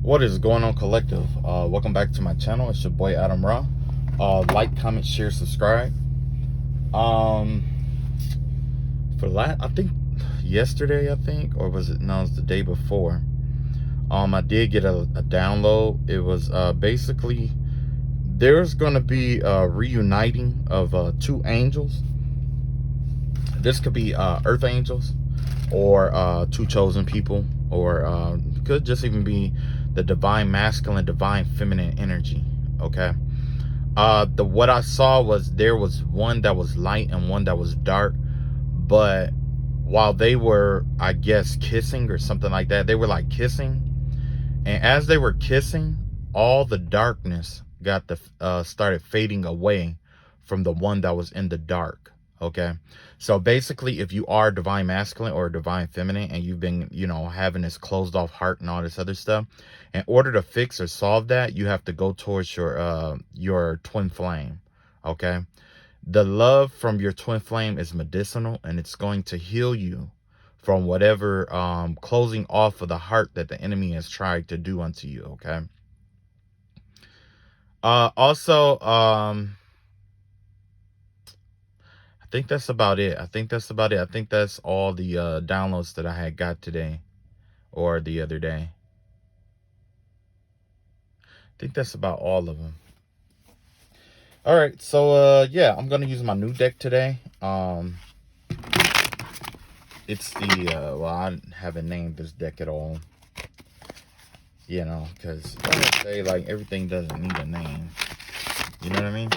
What is going on, collective? Welcome back to my channel. It's your boy Adam Raw. Like, comment, share, subscribe. Um I think yesterday, or was it? No, it was the day before. I did get a download. It was basically there's gonna be a reuniting of two angels. This could be earth angels, or two chosen people, or could just even be the divine masculine, divine feminine energy. Okay. The what I saw was there was one that was light and one that was dark, but while they were, I guess, kissing or something like that, they were like kissing, and as they were kissing, all the darkness got started fading away from the one that was in the dark. Okay. So basically, if you are divine masculine or divine feminine and you've been, having this closed off heart and all this other stuff, in order to fix or solve that, you have to go towards your twin flame. Okay. The love from your twin flame is medicinal, and it's going to heal you from whatever closing off of the heart that the enemy has tried to do unto you. Okay. Also, I think that's about it. I think that's all the downloads that I had got today or the other day. I think that's about all of them. All right, so yeah, I'm gonna use my new deck today. It's the well, I haven't named this deck at all. Because I say, like, everything doesn't need a name. You know what I mean?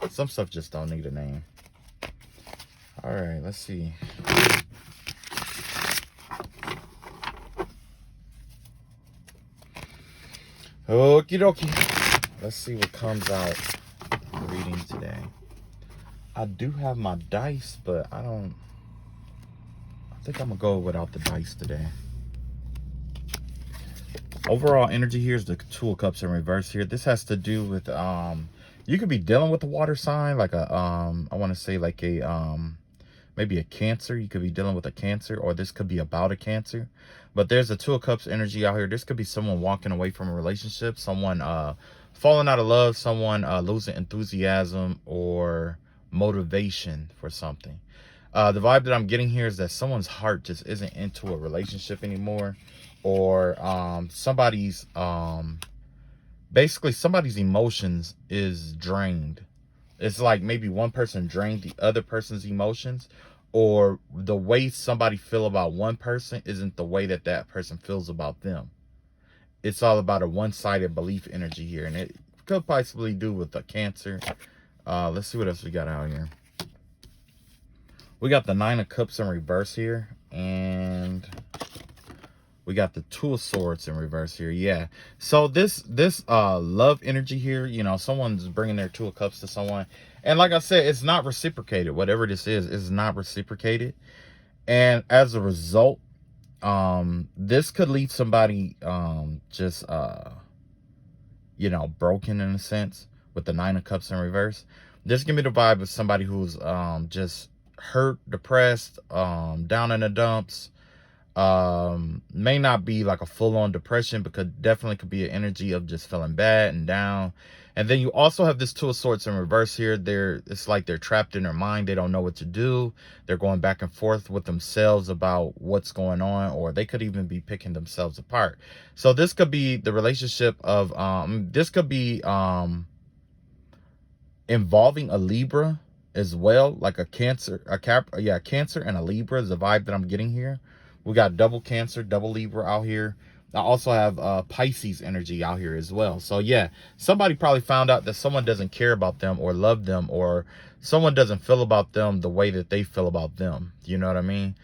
Some stuff just don't need a name. All right, let's see. Okie dokie. Let's see what comes out reading today. I do have my dice, but I think I'm gonna go without the dice today. Overall energy here is the Two of Cups in reverse here. This has to do with you could be dealing with a water sign, like a I want to say like a maybe a Cancer. You could be dealing with a Cancer, or this could be about a Cancer. But there's a Two of Cups energy out here. This could be someone walking away from a relationship, someone falling out of love, someone losing enthusiasm or motivation for something. The vibe that I'm getting here is that someone's heart just isn't into a relationship anymore, or basically somebody's emotions is drained. It's like maybe one person drained the other person's emotions, or the way somebody feel about one person isn't the way that that person feels about them. It's all about a one-sided belief energy here, and it could possibly do with a Cancer. Let's see what else we got out here. We got the Nine of Cups in reverse here, and we got the Two of Swords in reverse here. Yeah. So this love energy here, someone's bringing their Two of Cups to someone. And like I said, it's not reciprocated. Whatever this is not reciprocated. And as a result, this could leave somebody just broken in a sense with the Nine of Cups in reverse. This give me the vibe of somebody who's just hurt, depressed, down in the dumps. May not be like a full-on depression, but definitely could be an energy of just feeling bad and down. And then you also have this Two of Swords in reverse here. It's like they're trapped in their mind. They don't know what to do. They're going back and forth with themselves about what's going on, or they could even be picking themselves apart. So this could be the relationship of this could be involving a Libra as well, like a Cancer, Cancer and a Libra is the vibe that I'm getting here. We got double Cancer, double Libra out here. I also have Pisces energy out here as well. So yeah, somebody probably found out that someone doesn't care about them or love them, or someone doesn't feel about them the way that they feel about them. You know what I mean?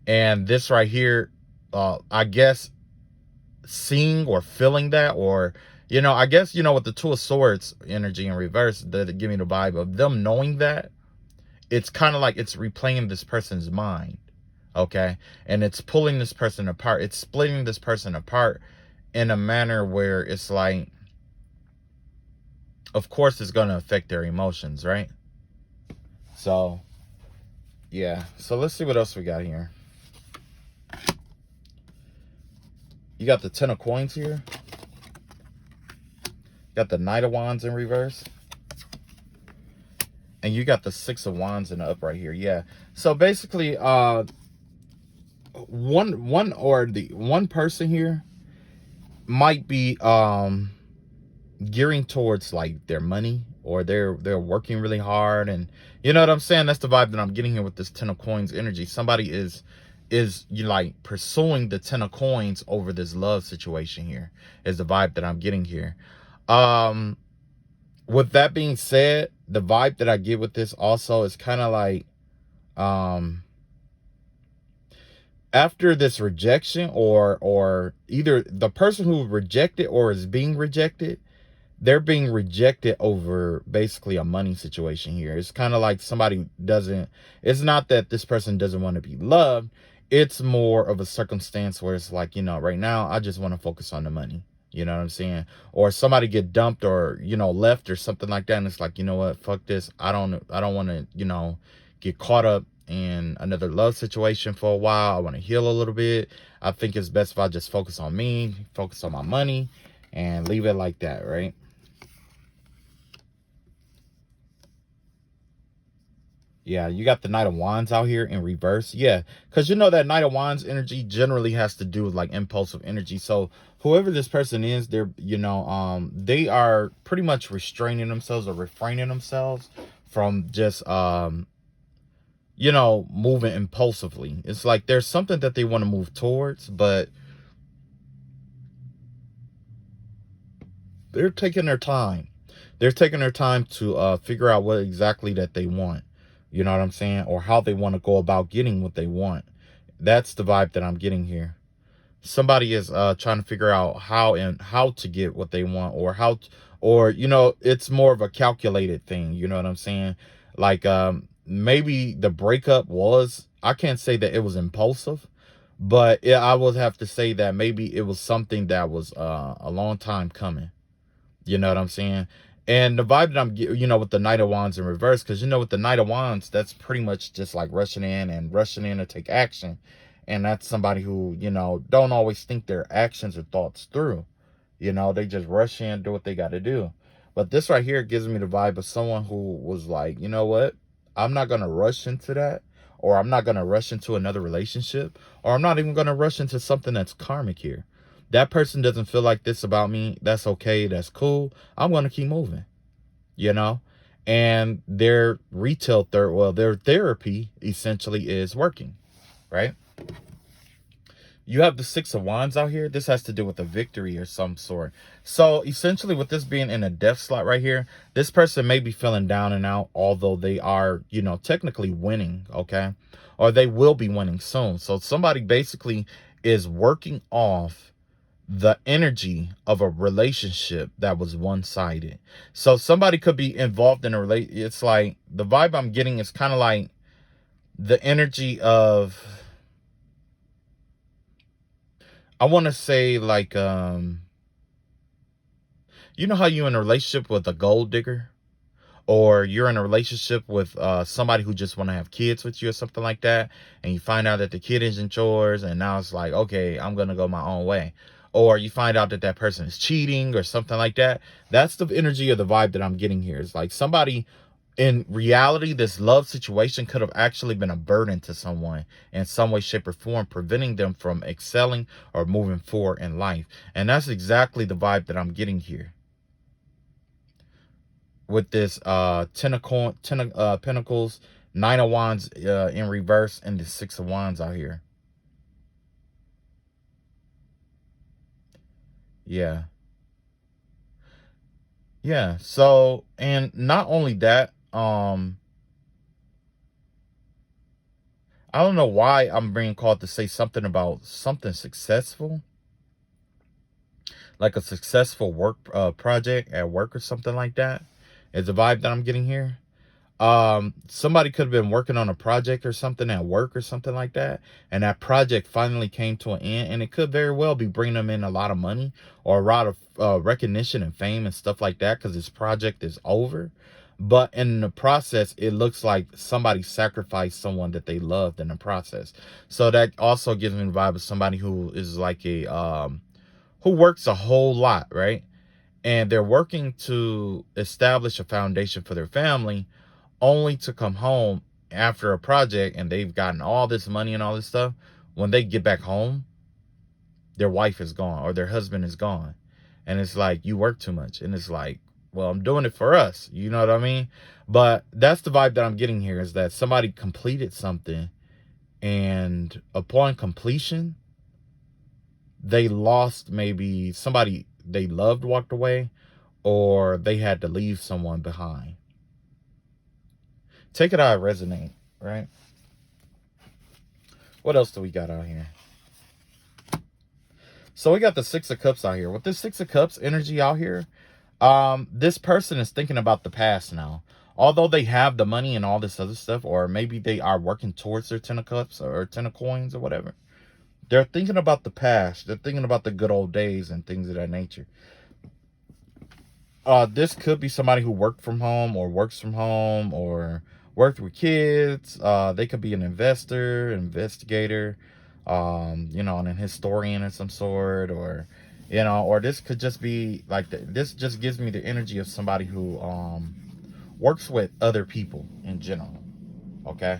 And this right here, I guess seeing or feeling that, or I guess with the Two of Swords energy in reverse, that give me the vibe of them knowing that. It's kind of like it's replaying this person's mind. Okay. And it's pulling this person apart. It's splitting this person apart in a manner where it's like, of course it's going to affect their emotions, right? So yeah, so let's see what else we got here. You got the Ten of Coins here. Got the Knight of Wands in reverse. And you got the Six of Wands in the upright here. Yeah. So basically, one person here might be gearing towards like their money, or they're working really hard, and you know what I'm saying. That's the vibe that I'm getting here with this Ten of Coins energy. Somebody is you like pursuing the Ten of Coins over this love situation here, is the vibe that I'm getting here. With that being said, the vibe that I get with this also is kind of like after this rejection, or either the person who rejected or is being rejected, they're being rejected over basically a money situation here. It's kind of like somebody doesn't, it's not that this person doesn't want to be loved. It's more of a circumstance where it's like, you know, right now I just want to focus on the money. You know what I'm saying? Or somebody get dumped or, you know, left or something like that. And it's like, you know what, fuck this. I don't want to, you know, get caught up in another love situation for a while. I want to heal a little bit. I think it's best if I just focus on me, focus on my money, and leave it like that, right? Yeah, you got the Knight of Wands out here in reverse. Yeah, because you know that Knight of Wands energy generally has to do with like impulsive energy. So whoever this person is, they're, you know, they are pretty much restraining themselves or refraining themselves from just, you know, moving impulsively. It's like there's something that they want to move towards, but they're taking their time. They're taking their time to figure out what exactly that they want. You know what I'm saying? Or how they want to go about getting what they want. That's the vibe that I'm getting here. Somebody is trying to figure out how to get what they want, or or you know, it's more of a calculated thing. You know what I'm saying? Like maybe the breakup was, I can't say that it was impulsive, but I would have to say that maybe it was something that was a long time coming. You know what I'm saying? And the vibe that I'm getting, you know, with the Knight of Wands in reverse, because, you know, with the Knight of Wands, that's pretty much just like rushing in to take action. And that's somebody who, you know, don't always think their actions or thoughts through. You know, they just rush in, do what they got to do. But this right here gives me the vibe of someone who was like, you know what? I'm not going to rush into that. Or I'm not going to rush into another relationship. Or I'm not even going to rush into something that's karmic here. That person doesn't feel like this about me. That's okay. That's cool. I'm going to keep moving, you know? And their their therapy essentially is working, right? You have the Six of Wands out here. This has to do with a victory or some sort. So essentially, with this being in a death slot right here, this person may be feeling down and out, although they are, you know, technically winning, okay? Or they will be winning soon. So somebody basically is working off the energy of a relationship that was one-sided. So somebody could be involved in a relate. It's like the vibe I'm getting is kind of like the energy of, I want to say like, you know how you in a relationship with a gold digger, or you're in a relationship with somebody who just want to have kids with you or something like that, and you find out that the kid isn't yours, and now it's like, okay, I'm gonna go my own way. Or you find out that that person is cheating or something like that. That's the energy of the vibe that I'm getting here. It's like somebody, in reality, this love situation could have actually been a burden to someone in some way, shape, or form, preventing them from excelling or moving forward in life. And that's exactly the vibe that I'm getting here with this ten of Pentacles, Nine of Wands in reverse, and the Six of Wands out here. Yeah. Yeah. So, and not only that, I don't know why I'm being called to say something about something successful, like a successful work project at work or something like that, is the vibe that I'm getting here. Somebody could have been working on a project or something at work or something like that, and that project finally came to an end, and it could very well be bringing them in a lot of money or a lot of recognition and fame and stuff like that, because this project is over. But in the process, it looks like somebody sacrificed someone that they loved in the process. So that also gives me the vibe of somebody who is like a who works a whole lot, right? and they're working to establish a foundation for their family, only to come home after a project and they've gotten all this money and all this stuff. When they get back home, their wife is gone or their husband is gone. And it's like, you work too much. And it's like, well, I'm doing it for us. You know what I mean? But that's the vibe that I'm getting here, is that somebody completed something, and upon completion, they lost, maybe somebody they loved walked away, or they had to leave someone behind. Take it how it resonate, right? What else do we got out here? So we got the Six of Cups out here. With this Six of Cups energy out here, this person is thinking about the past now. Although they have the money and all this other stuff, or maybe they are working towards their Ten of Cups or Ten of Coins or whatever, they're thinking about the past. They're thinking about the good old days and things of that nature. This could be somebody who worked from home or works from home or worked with kids. They could be an investor, investigator, you know, and an historian of some sort, or, you know, or this could just be like, this just gives me the energy of somebody who works with other people in general. Okay.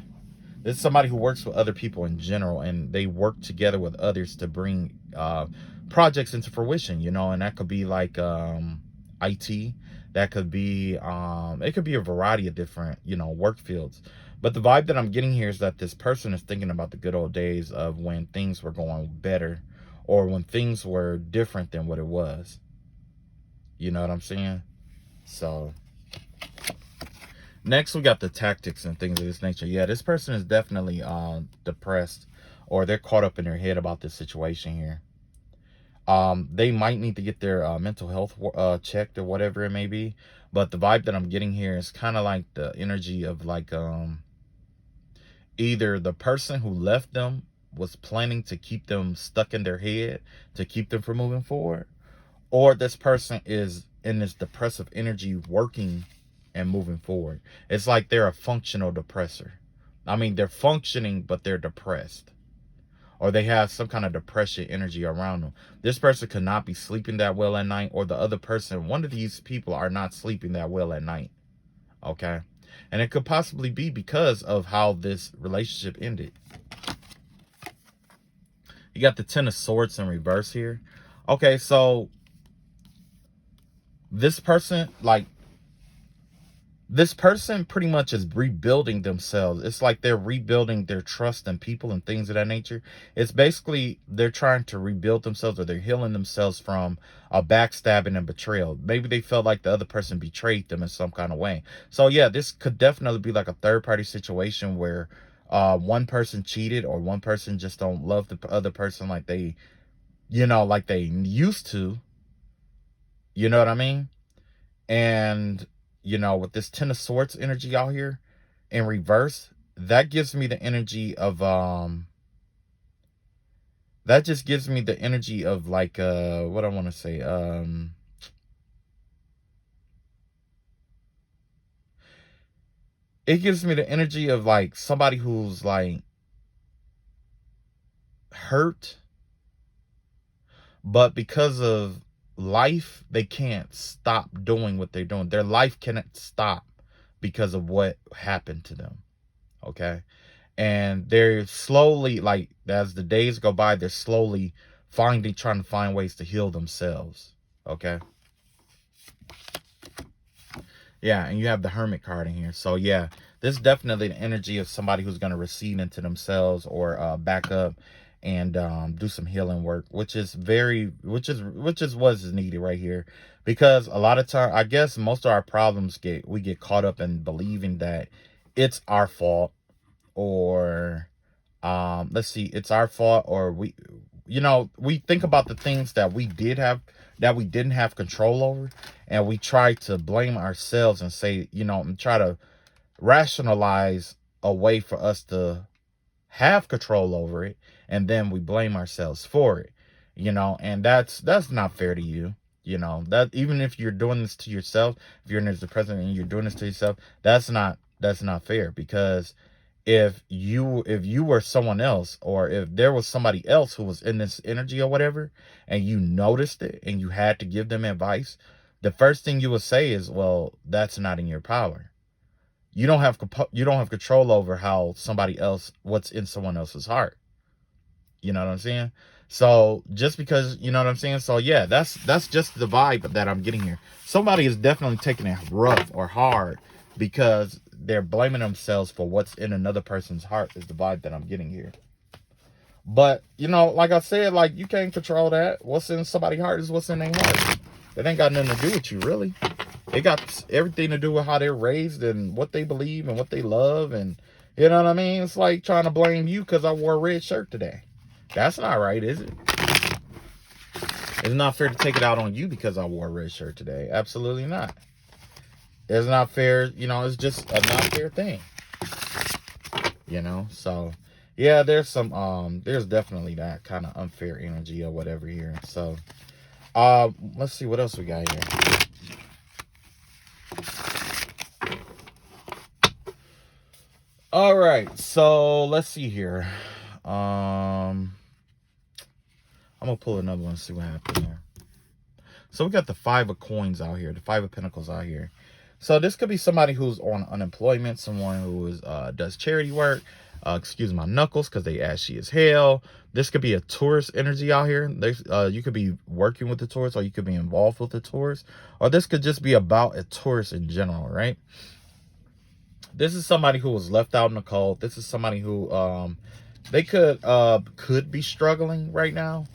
This is somebody who works with other people in general, and they work together with others to bring projects into fruition, you know, and that could be like IT. That could be, it could be a variety of different, you know, work fields. But the vibe that I'm getting here is that this person is thinking about the good old days of when things were going better, or when things were different than what it was. You know what I'm saying? So next, we got the tactics and things of this nature. Yeah, this person is definitely depressed, or they're caught up in their head about this situation here. They might need to get their mental health checked or whatever it may be. But the vibe that I'm getting here is kind of like the energy of like either the person who left them was planning to keep them stuck in their head to keep them from moving forward, or this person is in this depressive energy working and moving forward. It's like they're a functional depressor. I mean, they're functioning, but they're depressed, or they have some kind of depression energy around them. This person could not be sleeping that well at night, or the other person, one of these people, are not sleeping that well at night. Okay. And it could possibly be because of how this relationship ended. You got the Ten of Swords in reverse here. Okay, so this person, like, this person pretty much is rebuilding themselves. It's like they're rebuilding their trust in people and things of that nature. It's basically they're trying to rebuild themselves, or they're healing themselves from a backstabbing and betrayal. Maybe they felt like the other person betrayed them in some kind of way. So yeah, this could definitely be like a third party situation where one person cheated, or one person just don't love the other person like they, you know, like they used to. You know what I mean? And, you know, with this Ten of Swords energy out here in reverse, that gives me the energy of, that just gives me the energy of like, what I want to say, it gives me the energy of like somebody who's like hurt, but because of life, they can't stop doing what they're doing. Their life cannot stop because of what happened to them. Okay. And they're slowly, like, as the days go by, they're slowly trying to find ways to heal themselves. Okay. Yeah, and you have the Hermit card in here. So yeah, this is definitely the energy of somebody who's going to recede into themselves, or back up and do some healing work, which is what is needed right here. Because a lot of time, I guess most of our problems we get caught up in believing that it's our fault, or let's see, it's our fault, or we, you know, we think about the things that we didn't have control over, and we try to blame ourselves and say, you know, and try to rationalize a way for us to have control over it, and then we blame ourselves for it, you know. And that's not fair to you. You know, that even if you're doing this to yourself, if you're in as the president and you're doing this to yourself, that's not fair. Because if you were someone else, or if there was somebody else who was in this energy or whatever, and you noticed it and you had to give them advice, the first thing you will say is, well, that's not in your power. You don't have control over how somebody else, what's in someone else's heart. You know what I'm saying? So just because, you know what I'm saying? So yeah, that's just the vibe that I'm getting here. Somebody is definitely taking it rough or hard because they're blaming themselves for what's in another person's heart, is the vibe that I'm getting here. But, you know, like I said, like, you can't control that. What's in somebody's heart is what's in their heart. It ain't got nothing to do with you, really. It got everything to do with how they're raised and what they believe and what they love. And, you know what I mean? It's like trying to blame you because I wore a red shirt today. That's not right, is it? It's not fair to take it out on you because I wore a red shirt today. Absolutely not. It's not fair. You know, it's just a not fair thing. You know, so yeah, there's definitely that kind of unfair energy or whatever here. So let's see what else we got here. All right, so let's see here. I'm gonna pull another one and see what happened there. So we got the 5 of coins out here, the 5 of pentacles out here. So this could be somebody who's on unemployment, someone who is does charity work. Excuse my knuckles because they ashy as hell. This could be a tourist energy out here. You could be working with the tourists, or you could be involved with the tourists, or this could just be about a tourist in general, right? This is somebody who was left out in the cold. This is somebody who they could be struggling right now,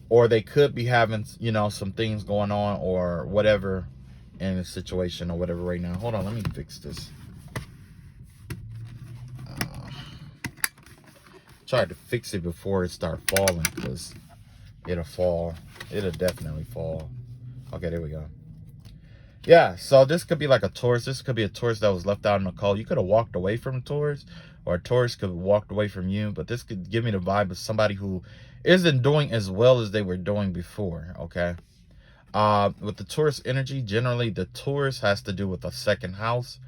or they could be having, you know, some things going on or whatever in the situation or whatever right now. Hold on, let me fix this. Tried to fix it before it start falling because it'll fall. It'll definitely fall. Okay, there we go. Yeah, so this could be like a tourist. This could be a tourist that was left out in the cold. You could have walked away from a tourist, or a tourist could have walked away from you. But this could give me the vibe of somebody who isn't doing as well as they were doing before, okay? With the tourist energy, generally the tourist has to do with a second house.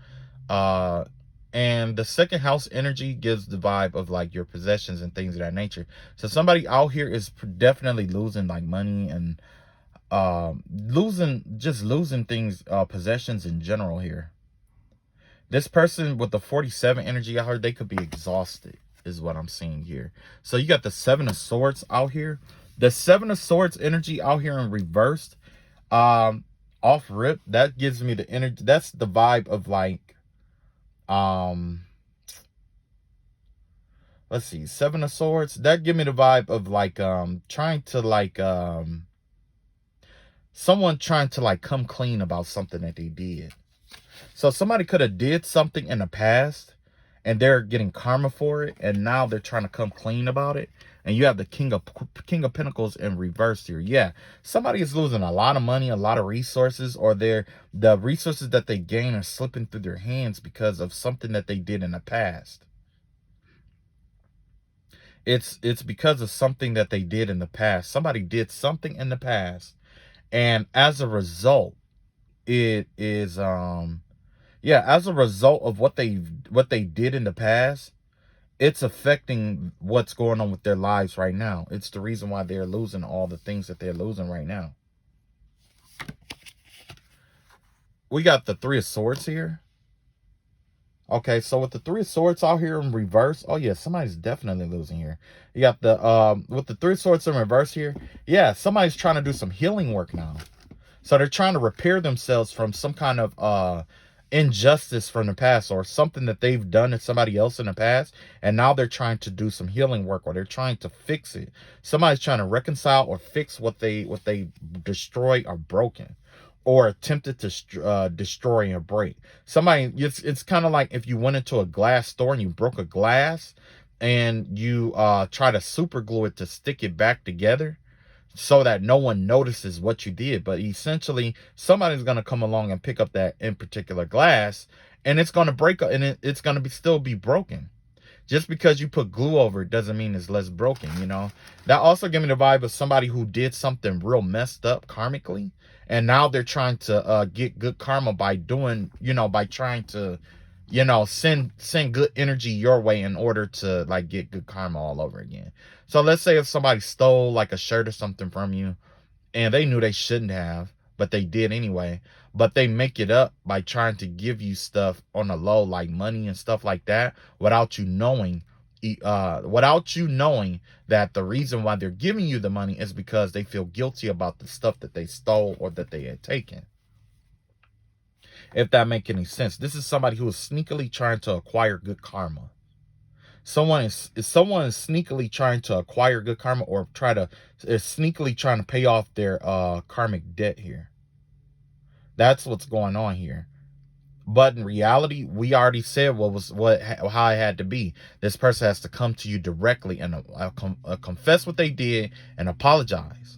And the second house energy gives the vibe of like your possessions and things of that nature. So somebody out here is definitely losing like money and losing things, possessions in general here. This person with the 47 energy out here, they could be exhausted, is what I'm seeing here. So you got the 7 of swords out here. The 7 of swords energy out here in reversed, off rip, that gives me the energy. That's the vibe of like, let's see, 7 of swords, that give me the vibe of like trying to like someone trying to like come clean about something that they did. So somebody could have did something in the past and they're getting karma for it, and now they're trying to come clean about it. And you have the King of Pentacles in reverse here. Yeah, somebody is losing a lot of money, a lot of resources, or the resources that they gain are slipping through their hands because of something that they did in the past. It's because of something that they did in the past. Somebody did something in the past, and as a result, it is yeah, as a result of what they did in the past, it's affecting what's going on with their lives right now. It's the reason why they're losing all the things that they're losing right now. We got the 3 of swords here. Okay, so with the 3 of swords out here in reverse, oh yeah, somebody's definitely losing here. You got the with the 3 of swords in reverse here, yeah, somebody's trying to do some healing work now. So they're trying to repair themselves from some kind of injustice from the past, or something that they've done to somebody else in the past, and now they're trying to do some healing work, or they're trying to fix it. Somebody's trying to reconcile or fix what they destroyed or broken, or attempted to destroy and break. Somebody, it's kind of like if you went into a glass store and you broke a glass and you try to super glue it to stick it back together so that no one notices what you did. But essentially, somebody's going to come along and pick up that in particular glass, and it's going to break, and it's going to still be broken. Just because you put glue over it doesn't mean it's less broken, you know. That also gave me the vibe of somebody who did something real messed up karmically, and now they're trying to get good karma by doing, you know, by trying to, you know, send good energy your way in order to like get good karma all over again. So let's say if somebody stole like a shirt or something from you, and they knew they shouldn't have, but they did anyway. But they make it up by trying to give you stuff on the low, like money and stuff like that, without you knowing that the reason why they're giving you the money is because they feel guilty about the stuff that they stole or that they had taken. If that make any sense. This is somebody who is sneakily trying to acquire good karma. Someone is sneakily trying to acquire good karma, or is sneakily trying to pay off their karmic debt here. That's what's going on here. But in reality, we already said how it had to be. This person has to come to you directly and confess what they did and apologize.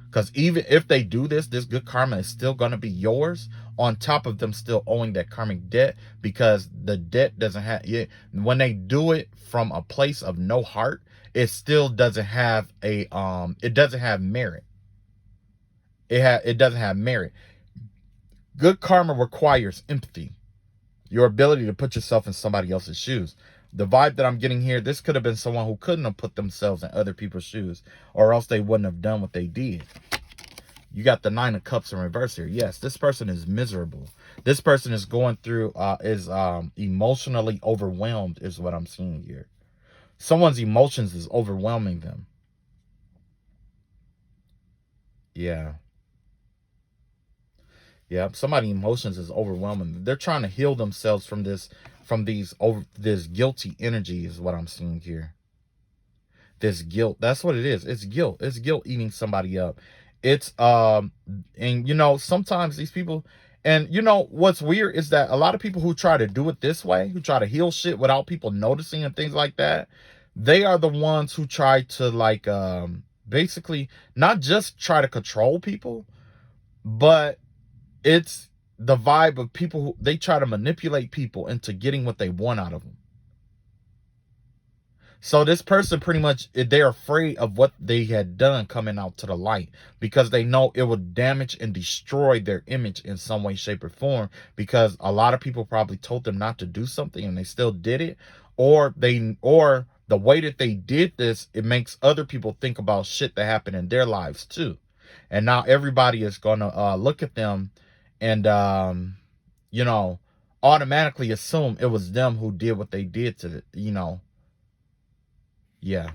Because even if they do this good karma is still going to be yours, on top of them still owing that karmic debt, because the debt doesn't have, when they do it from a place of no heart, it still doesn't have it doesn't have merit. It doesn't have merit. Good karma requires empathy, your ability to put yourself in somebody else's shoes. The vibe that I'm getting here, this could have been someone who couldn't have put themselves in other people's shoes, or else they wouldn't have done what they did. You got the 9 of Cups in reverse here. Yes, this person is miserable. This person is going through, is emotionally overwhelmed, is what I'm seeing here. Someone's emotions is overwhelming them. Yeah. Yeah, somebody's emotions is overwhelming. They're trying to heal themselves from this guilty energy, is what I'm seeing here. This guilt, that's what it is. It's guilt. It's guilt eating somebody up. It's and you know, sometimes these people, and you know what's weird is that a lot of people who try to do it this way, who try to heal shit without people noticing and things like that, they are the ones who try to like basically not just try to control people, but it's the vibe of people who they try to manipulate people into getting what they want out of them. So this person pretty much, they're afraid of what they had done coming out to the light, because they know it would damage and destroy their image in some way, shape, or form, because a lot of people probably told them not to do something and they still did it, or the way that they did this, it makes other people think about shit that happened in their lives too. And now everybody is going to look at them and, you know, automatically assume it was them who did what they did to, you know. Yeah.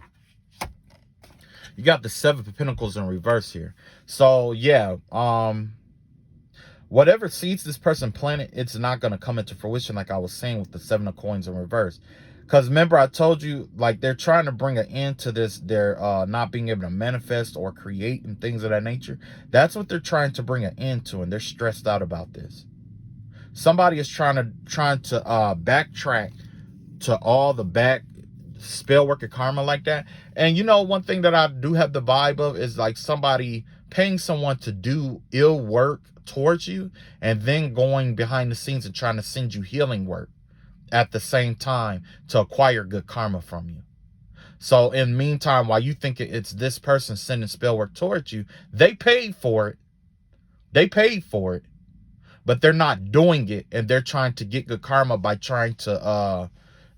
You got the 7 of Pentacles in reverse here. So, yeah, whatever seeds this person planted, it's not going to come into fruition, like I was saying with the 7 of Coins in reverse. Because remember, I told you, like, they're trying to bring an end to this. They're not being able to manifest or create and things of that nature. That's what they're trying to bring an end to, and they're stressed out about this. Somebody is trying to backtrack to all the back spell work and karma like that. And you know, one thing that I do have the vibe of is like somebody paying someone to do ill work towards you, and then going behind the scenes and trying to send you healing work at the same time to acquire good karma from you. So in the meantime, while you think it's this person sending spell work towards you, they paid for it. They paid for it, but they're not doing it, and they're trying to get good karma by trying to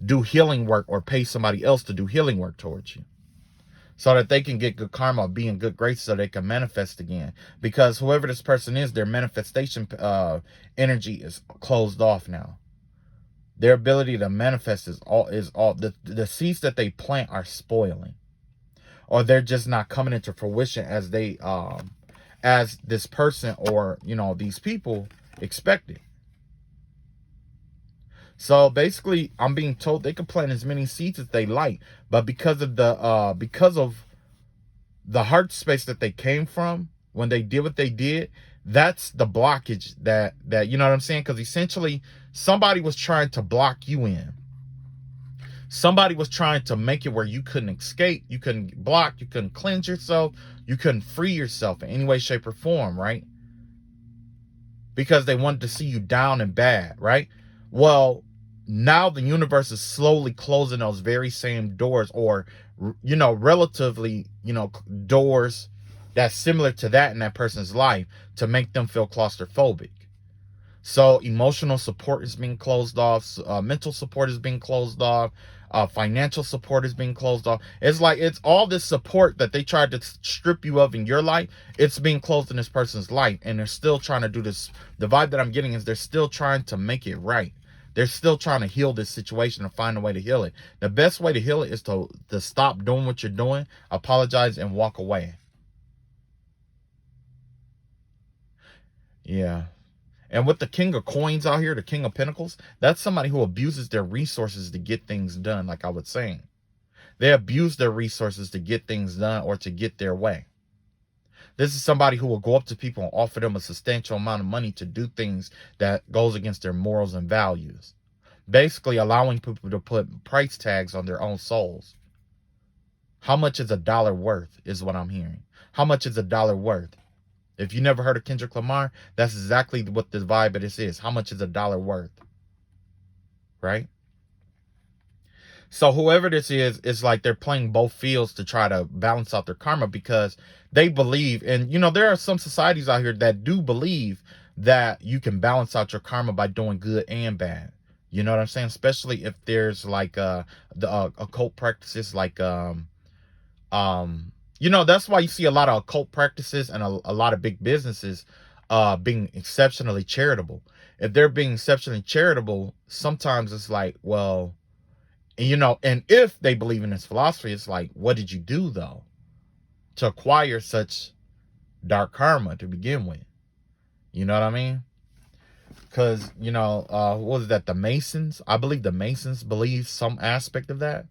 do healing work, or pay somebody else to do healing work towards you, so that they can get good karma, be in good grace, so they can manifest again. Because whoever this person is, their manifestation energy is closed off now. Their ability to manifest is all the seeds that they plant are spoiling, or they're just not coming into fruition as they as this person, or you know, these people expected. So basically, I'm being told they can plant as many seeds as they like, but because of the heart space that they came from when they did what they did, that's the blockage that you know what I'm saying? Because essentially, somebody was trying to block you in. Somebody was trying to make it where you couldn't escape, you couldn't block, you couldn't cleanse yourself, you couldn't free yourself in any way, shape, or form, right? Because they wanted to see you down and bad, right? Well, now the universe is slowly closing those very same doors, or, you know, relatively, you know, doors that's similar to that in that person's life, to make them feel claustrophobic. So emotional support is being closed off. Mental support is being closed off. Financial support is being closed off. It's like it's all this support that they tried to strip you of in your life. It's being closed in this person's life, and they're still trying to do this. The vibe that I'm getting is they're still trying to make it right. They're still trying to heal this situation and find a way to heal it. The best way to heal it is to stop doing what you're doing, apologize, and walk away. Yeah. And with the King of Coins out here, the King of Pentacles, that's somebody who abuses their resources to get things done, like I was saying. They abuse their resources to get things done or to get their way. This is somebody who will go up to people and offer them a substantial amount of money to do things that goes against their morals and values. Basically allowing people to put price tags on their own souls. How much is $1 worth is what I'm hearing. How much is $1 worth? If you never heard of Kendrick Lamar, that's exactly what the vibe of this is. How much is $1 worth? Right? So whoever this is, it's like they're playing both fields to try to balance out their karma because they believe, and you know, there are some societies out here that do believe that you can balance out your karma by doing good and bad. You know what I'm saying? Especially if there's like the occult practices like you know, that's why you see a lot of occult practices and a lot of big businesses being exceptionally charitable. If they're being exceptionally charitable, sometimes it's like, well, you know, and if they believe in this philosophy, it's like, what did you do though to acquire such dark karma to begin with? You know what I mean? Because, you know, what was that? The Masons? I believe the Masons believe some aspect of that,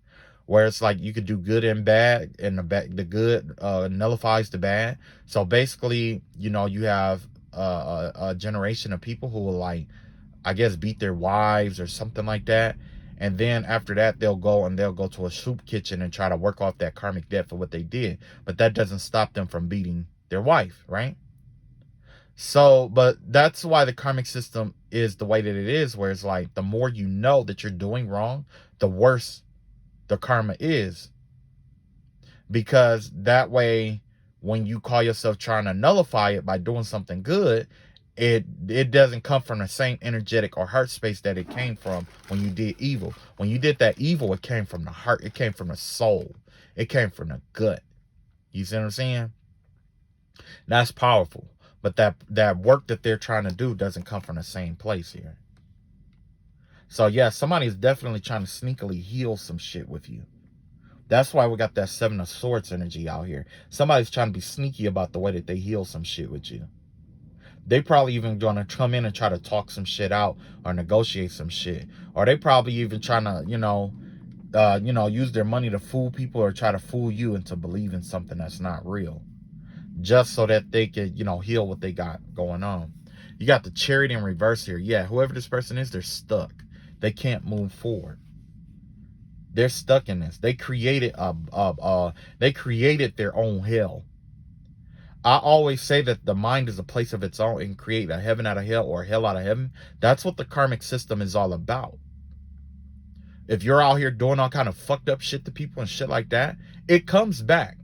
where it's like you could do good and bad, and the good nullifies the bad. So basically, you know, you have a generation of people who will, like, I guess, beat their wives or something like that. And then after that, they'll go to a soup kitchen and try to work off that karmic debt for what they did. But that doesn't stop them from beating their wife, right? So, but that's why the karmic system is the way that it is, where it's like the more you know that you're doing wrong, the worse the karma is. Because that way, when you call yourself trying to nullify it by doing something good, it doesn't come from the same energetic or heart space that it came from when you did evil. When you did that evil, it came from the heart. It came from the soul. It came from the gut. You see what I'm saying? That's powerful. But that work that they're trying to do doesn't come from the same place here. So yeah, somebody is definitely trying to sneakily heal some shit with you. That's why we got that Seven of Swords energy out here. Somebody's trying to be sneaky about the way that they heal some shit with you. They probably even gonna come in and try to talk some shit out or negotiate some shit. Or they probably even trying to, you know, use their money to fool people or try to fool you into believing something that's not real. Just so that they can, you know, heal what they got going on. You got the Chariot in reverse here. Yeah, whoever this person is, they're stuck. They can't move forward. They're stuck in this. They created their own hell. I always say that the mind is a place of its own and create a heaven out of hell or a hell out of heaven. That's what the karmic system is all about. If you're out here doing all kind of fucked up shit to people and shit like that, it comes back.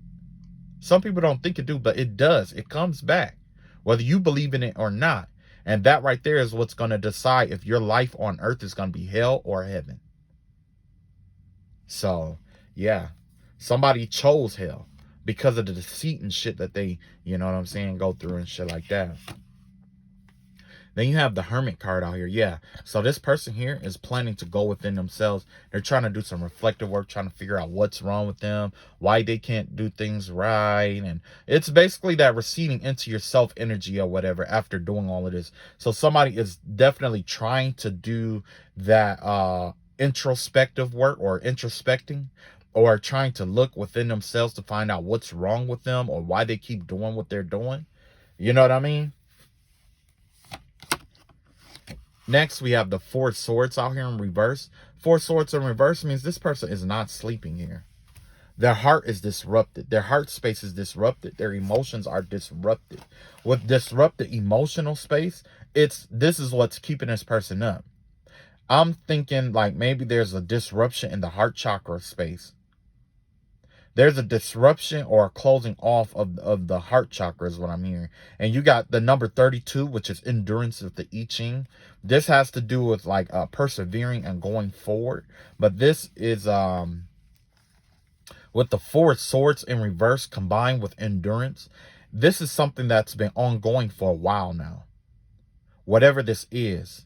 Some people don't think it do, but it does. It comes back, whether you believe in it or not. And that right there is what's going to decide if your life on earth is going to be hell or heaven. So, yeah, somebody chose hell because of the deceit and shit that they, you know what I'm saying, go through and shit like that. Then you have the Hermit card out here. Yeah. So this person here is planning to go within themselves. They're trying to do some reflective work, trying to figure out what's wrong with them, why they can't do things right. And it's basically that receding into your self energy or whatever after doing all of this. So somebody is definitely trying to do that introspective work or introspecting, or trying to look within themselves to find out what's wrong with them or why they keep doing what they're doing. You know what I mean? Next, we have the Four Swords out here in reverse. Four Swords in reverse means this person is not sleeping here. Their heart is disrupted. Their heart space is disrupted. Their emotions are disrupted. With disrupted emotional space, this is what's keeping this person up. I'm thinking like maybe there's a disruption in the heart chakra space. There's a disruption or a closing off of the heart chakra is what I'm hearing. And you got the number 32, which is endurance of the I Ching. This has to do with like persevering and going forward. But this is with the 4 swords in reverse combined with endurance. This is something that's been ongoing for a while now. Whatever this is.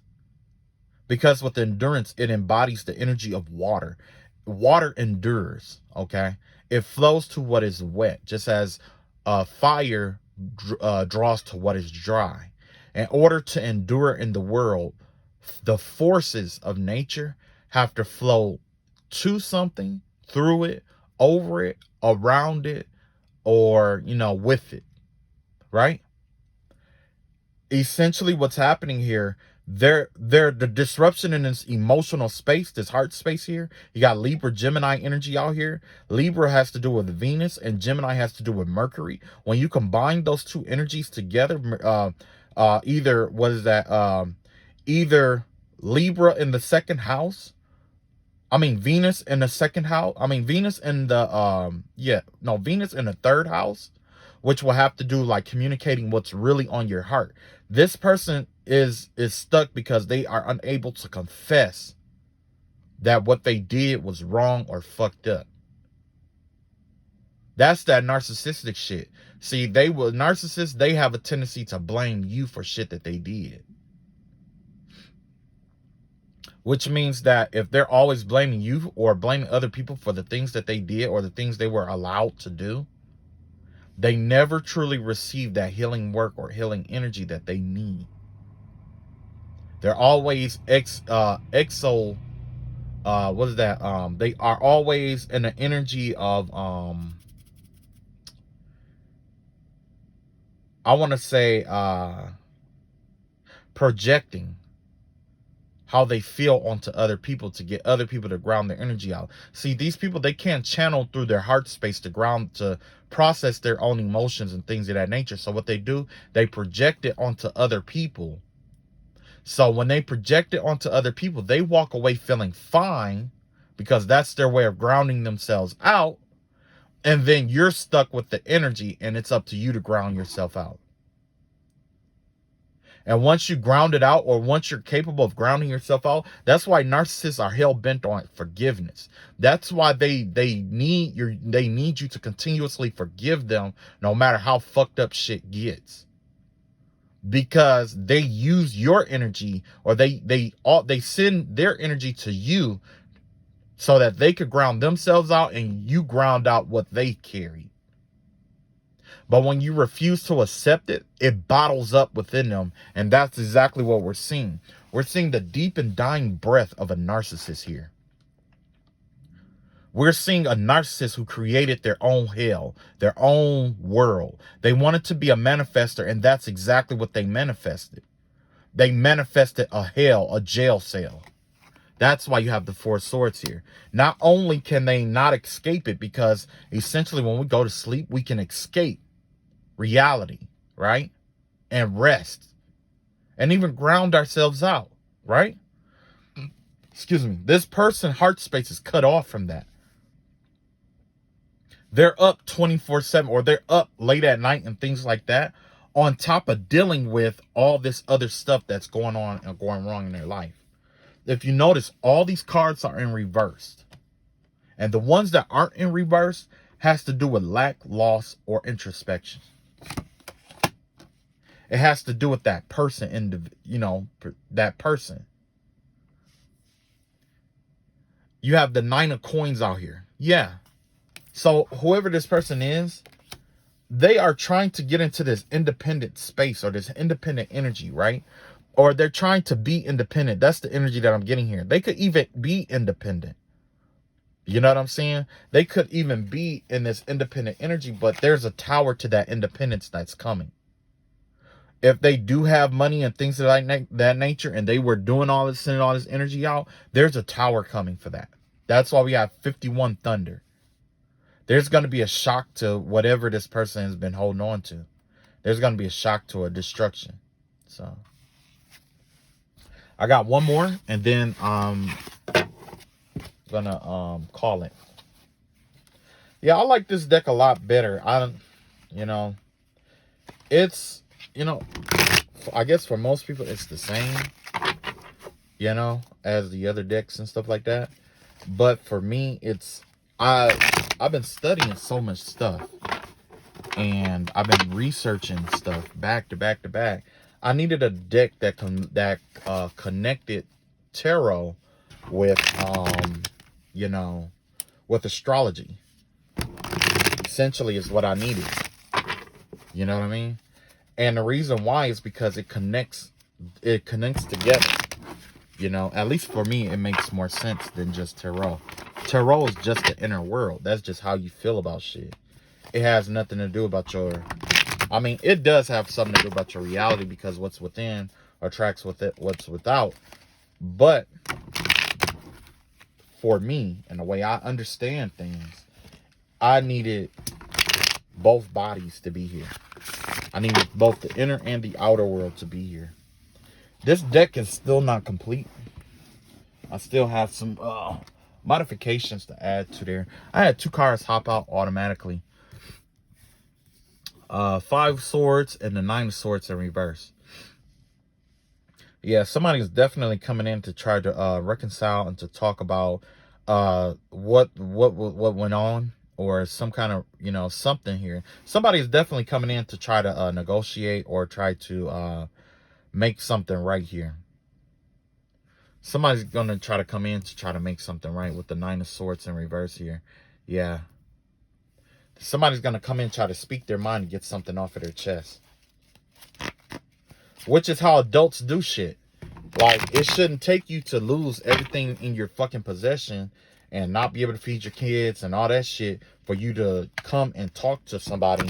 Because with endurance, it embodies the energy of water. Water endures, okay? It flows to what is wet, just as fire draws to what is dry. In order to endure in the world, the forces of nature have to flow to something, through it, over it, around it, or, with it, right? Essentially what's happening here, the disruption in this emotional space, this heart space here, you got Libra Gemini energy out here. Libra has to do with Venus and Gemini has to do with Mercury. When you combine those two energies together, either either Libra in the second house, Venus in the second house, Venus in the Venus in the third house, which will have to do like communicating what's really on your heart. This person is stuck because they are unable to confess that what they did was wrong or fucked up. That's that narcissistic shit. See, narcissists, they have a tendency to blame you for shit that they did. Which means that if they're always blaming you or blaming other people for the things that they did or the things they were allowed to do, they never truly receive that healing work or healing energy that they need. They're always they are always in the energy of I want to say projecting how they feel onto other people to get other people to ground their energy out. See, these people, they can't channel through their heart space to process their own emotions and things of that nature. So what they do, they project it onto other people. So when they project it onto other people, they walk away feeling fine because that's their way of grounding themselves out. And then you're stuck with the energy and it's up to you to ground yourself out. And once you ground it out, or once you're capable of grounding yourself out, that's why narcissists are hell-bent on forgiveness. That's why they need you to continuously forgive them no matter how fucked up shit gets. Because they use your energy, or they send their energy to you so that they could ground themselves out and you ground out what they carry. But when you refuse to accept it, it bottles up within them. And that's exactly what we're seeing. We're seeing the deep and dying breath of a narcissist here. We're seeing a narcissist who created their own hell, their own world. They wanted to be a manifester, and that's exactly what they manifested. They manifested a hell, a jail cell. That's why you have the 4 swords here. Not only can they not escape it, because essentially when we go to sleep, we can escape reality, right? And rest. And even ground ourselves out, right? Excuse me. This person's heart space is cut off from that. They're up 24/7, or they're up late at night and things like that, on top of dealing with all this other stuff that's going on and going wrong in their life. If you notice, all these cards are in reverse. And the ones that aren't in reverse has to do with lack, loss, or introspection. It has to do with that person, that person. You have the 9 of coins out here. Yeah. So whoever this person is, they are trying to get into this independent space or this independent energy, right? Or they're trying to be independent. That's the energy that I'm getting here. They could even be independent. You know what I'm saying? They could even be in this independent energy, but there's a tower to that independence that's coming. If they do have money and things of that nature, and they were doing all this, sending all this energy out, there's a tower coming for that. That's why we have 51 thunder. There's going to be a shock to whatever this person has been holding on to. There's going to be a shock to a destruction. So I got one more, and then I'm gonna call it. Yeah, I like this deck a lot better. You know, it's, I guess for most people it's the same, as the other decks and stuff like that. But for me, I've been studying so much stuff, and I've been researching stuff back to back to back. I needed a deck that connected tarot with you know with astrology. Essentially, is what I needed. You know what I mean? And the reason why is because it connects together. At least for me, it makes more sense than just tarot. Tarot is just the inner world. That's just how you feel about shit. It has nothing to do about it does have something to do about your reality, because what's within attracts with it what's without. But for me, and the way I understand things, I needed both bodies to be here. I needed both the inner and the outer world to be here. This deck is still not complete. I still have some modifications to add to there. I had 2 cards hop out automatically. 5 swords and the 9 of swords in reverse. Yeah, somebody's definitely coming in to try to reconcile and to talk about what went on, or some kind of something here. Somebody's definitely coming in to try to negotiate or try to make something right here. Somebody's gonna try to come in to try to make something right with the 9 of swords in reverse here. Yeah. Somebody's gonna come in, try to speak their mind and get something off of their chest. Which is how adults do shit. Like, it shouldn't take you to lose everything in your fucking possession and not be able to feed your kids and all that shit for you to come and talk to somebody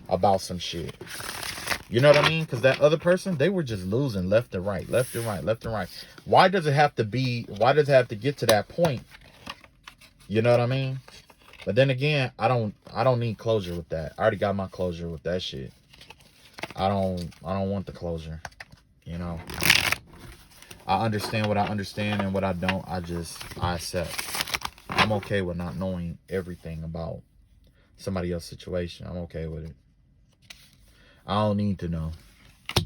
about some shit. You know what I mean? Because that other person, they were just losing left and right, left and right, left and right. Why does it have to get to that point? You know what I mean? But then again, I don't need closure with that. I already got my closure with that shit. I don't want the closure. I understand what I understand, and what I don't, I accept. I'm okay with not knowing everything about somebody else's situation. I'm okay with it. I don't need to know. You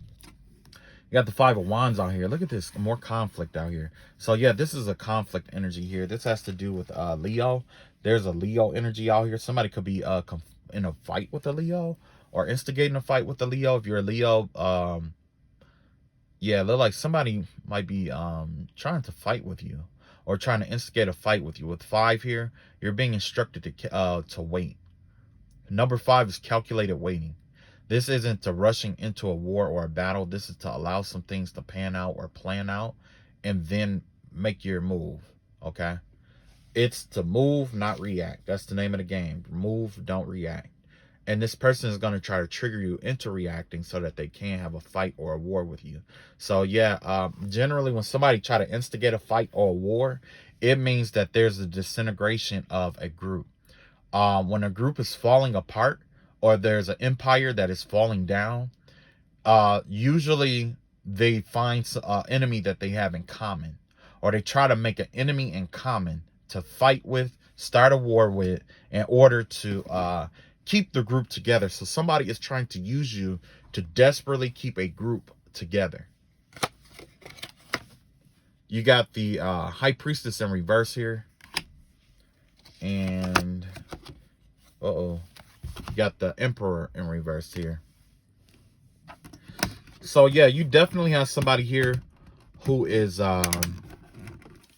got the 5 of Wands out here. Look at this. More conflict out here. So yeah, this is a conflict energy here. This has to do with Leo. There's a Leo energy out here. Somebody could be in a fight with a Leo, or instigating a fight with a Leo. If you're a Leo, yeah, look like somebody might be trying to fight with you, or trying to instigate a fight with you. With 5 here, you're being instructed to wait. Number 5 is calculated waiting. This isn't to rushing into a war or a battle. This is to allow some things to pan out or plan out, and then make your move. Okay? It's to move, not react. That's the name of the game. Move, don't react. And this person is going to try to trigger you into reacting so that they can have a fight or a war with you. So yeah, generally when somebody try to instigate a fight or a war, it means that there's a disintegration of a group. When a group is falling apart, or there's an empire that is falling down, usually they find an enemy that they have in common, or they try to make an enemy in common to fight with, start a war with, in order to keep the group together. So somebody is trying to use you to desperately keep a group together. You got the High Priestess in reverse here. And you got the Emperor in reverse here. So yeah, you definitely have somebody here who is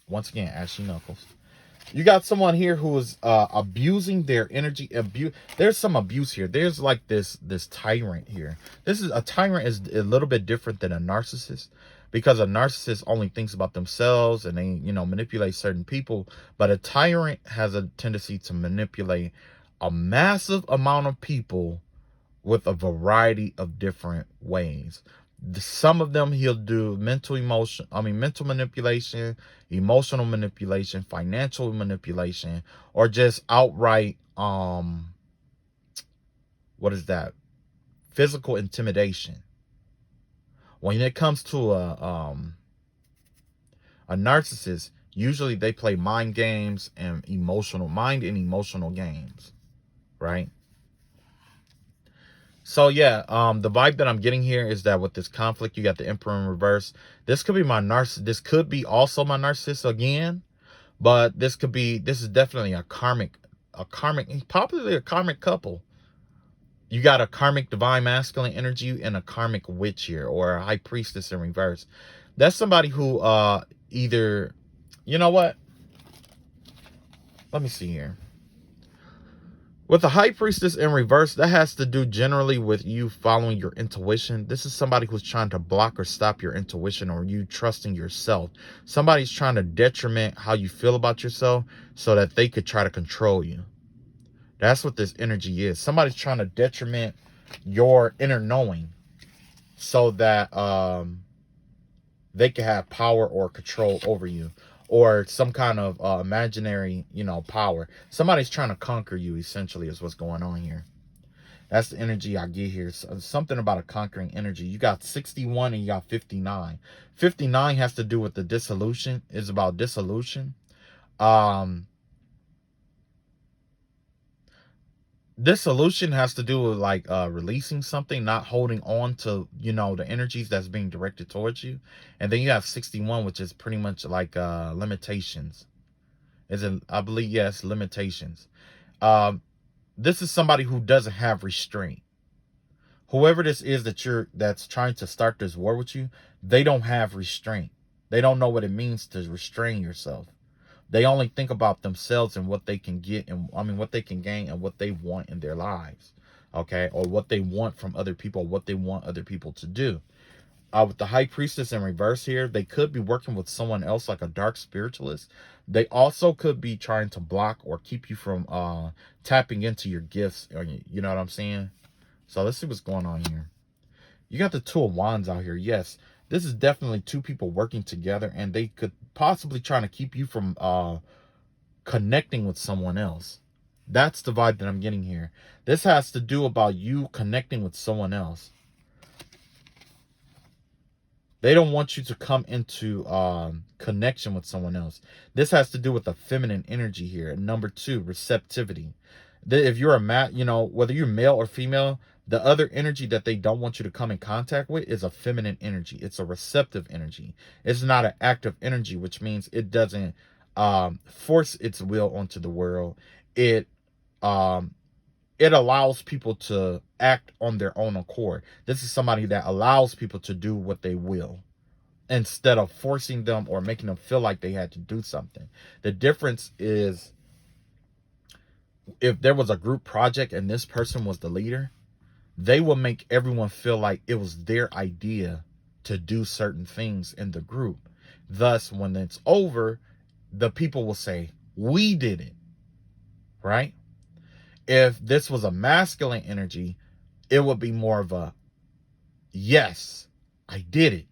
once again, Ashy Knuckles. You got someone here who is abusing their energy. There's some abuse here. There's like this tyrant here. A tyrant is a little bit different than a narcissist, because a narcissist only thinks about themselves and they manipulate certain people. But a tyrant has a tendency to manipulate a massive amount of people with a variety of different ways. Some of them he'll do mental manipulation, emotional manipulation, financial manipulation, or just outright physical intimidation. When it comes to a narcissist, usually they play mind and emotional games. right? So yeah, the vibe that I'm getting here is that with this conflict, you got the Emperor in reverse. This could be my this could be also my narcissist again, but this is definitely a karmic, probably a karmic couple. You got a karmic divine masculine energy and a karmic witch here, or a high priestess in reverse. That's somebody who either, you know what? Let me see here. With the high priestess in reverse, that has to do generally with you following your intuition. This is somebody who's trying to block or stop your intuition, or you trusting yourself. Somebody's trying to detriment how you feel about yourself so that they could try to control you. That's what this energy is. Somebody's trying to detriment your inner knowing so that they can have power or control over you, or some kind of imaginary, power. Somebody's trying to conquer you, essentially, is what's going on here. That's the energy I get here. Something about a conquering energy. You got 61 and you got 59. 59 has to do with the dissolution. It's about dissolution. This solution has to do with like releasing something, not holding on to, the energies that's being directed towards you. And then you have 61, which is pretty much like limitations. I believe, yes, limitations. This is somebody who doesn't have restraint. Whoever this is that's trying to start this war with you, they don't have restraint. They don't know what it means to restrain yourself. They only think about themselves and what they can get, and what they can gain and what they want in their lives, okay? Or what they want from other people, what they want other people to do. With the high priestess in reverse here, they could be working with someone else, like a dark spiritualist. They also could be trying to block or keep you from tapping into your gifts. You know what I'm saying? So let's see what's going on here. You got the Two of Wands out here. Yes, this is definitely two people working together, and they could possibly trying to keep you from connecting with someone else. That's the vibe that I'm getting here. This has to do about you connecting with someone else. They don't want you to come into connection with someone else. This has to do with the feminine energy here. Number 2, receptivity. If you're whether you're male or female, the other energy that they don't want you to come in contact with is a feminine energy. It's a receptive energy. It's not an active energy, which means it doesn't force its will onto the world. It allows people to act on their own accord. This is somebody that allows people to do what they will, instead of forcing them or making them feel like they had to do something. The difference is, if there was a group project and this person was the leader, they will make everyone feel like it was their idea to do certain things in the group. Thus, when it's over, the people will say, we did it, right? If this was a masculine energy, it would be more of a, yes, I did it.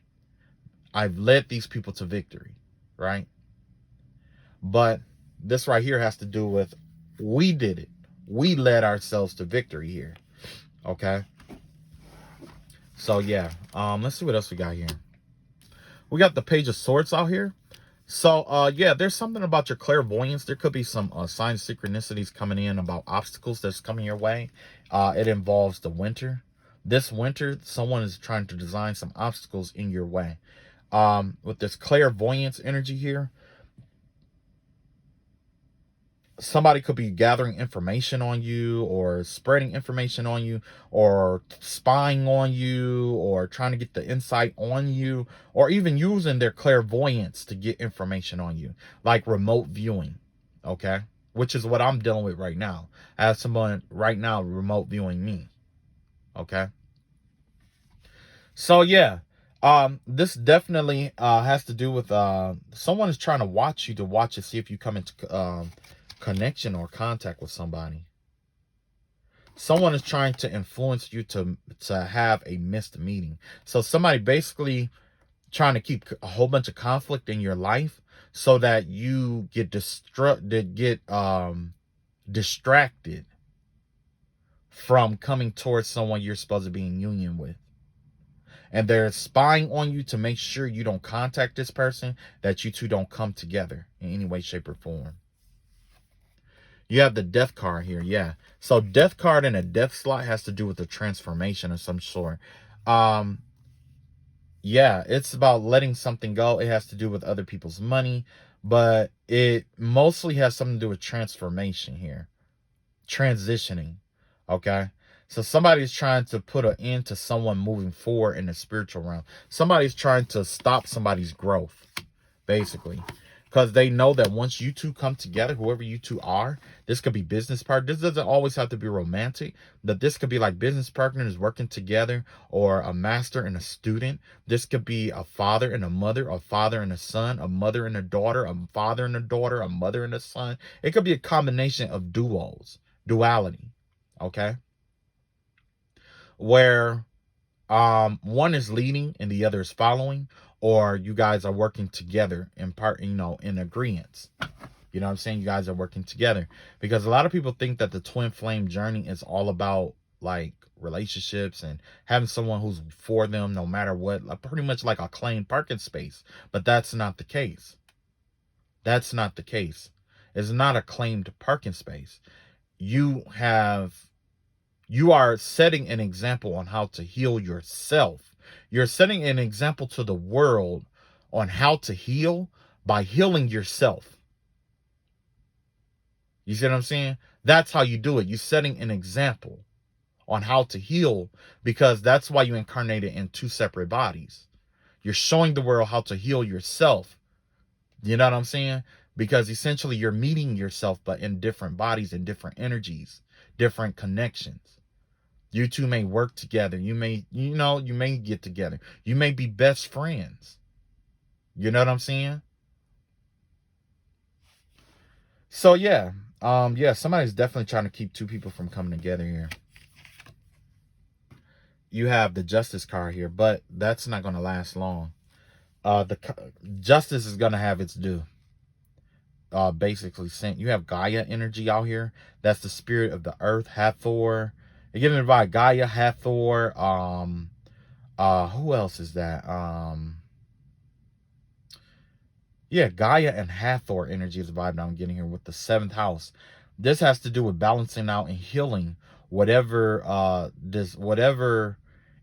I've led these people to victory, right? But this right here has to do with, we did it. We led ourselves to victory here, okay? So yeah, let's see what else we got here. We got the Page of Swords out here. So yeah, there's something about your clairvoyance. There could be some sign synchronicities coming in about obstacles that's coming your way. It involves the winter. This winter, someone is trying to design some obstacles in your way. With this clairvoyance energy here, somebody could be gathering information on you, or spreading information on you, or spying on you, or trying to get the insight on you, or even using their clairvoyance to get information on you, like remote viewing, okay? Which is what I'm dealing with right now. I have someone right now remote viewing me, okay? So yeah, this definitely has to do with someone is trying to watch you, to see if you come into connection or contact with somebody. Someone is trying to influence you to have a missed meeting. So somebody basically trying to keep a whole bunch of conflict in your life so that you get distracted from coming towards someone you're supposed to be in union with. And they're spying on you to make sure you don't contact this person, that you two don't come together in any way, shape, or form. You have the death card here. Yeah. So death card in a death slot has to do with the transformation of some sort. Um, yeah, it's about letting something go. It has to do with other people's money, but it mostly has something to do with transformation here. Transitioning. Okay. So somebody's trying to put an end to someone moving forward in the spiritual realm. Somebody's trying to stop somebody's growth, basically. Because they know that once you two come together, whoever you two are, this could be business partner. This doesn't always have to be romantic, but this could be like business partners working together, or a master and a student. This could be a father and a mother, a father and a son, a mother and a daughter, a father and a daughter, a mother and a son. It could be a combination of duality. Okay. Where one is leading and the other is following, or you guys are working together in part, in agreement. You know what I'm saying? You guys are working together, because a lot of people think that the twin flame journey is all about like relationships and having someone who's for them no matter what, like pretty much like a claimed parking space. But that's not the case. That's not the case. It's not a claimed parking space. You are setting an example on how to heal yourself. You're setting an example to the world on how to heal by healing yourself. You see what I'm saying? That's how you do it. You're setting an example on how to heal, because that's why you incarnated in two separate bodies. You're showing the world how to heal yourself. You know what I'm saying? Because essentially you're meeting yourself, but in different bodies and different energies, different connections. You two may work together. You may get together. You may be best friends. You know what I'm saying? So yeah. Somebody's definitely trying to keep two people from coming together here. You have the justice card here, but that's not going to last long. The justice is going to have its due. Basically sent. You have Gaia energy out here. That's the spirit of the earth, Hathor. You're given by Gaia, Hathor. Who else is that? Yeah, Gaia and Hathor energy is the vibe that I'm getting here with the 7th house. This has to do with balancing out and healing whatever whatever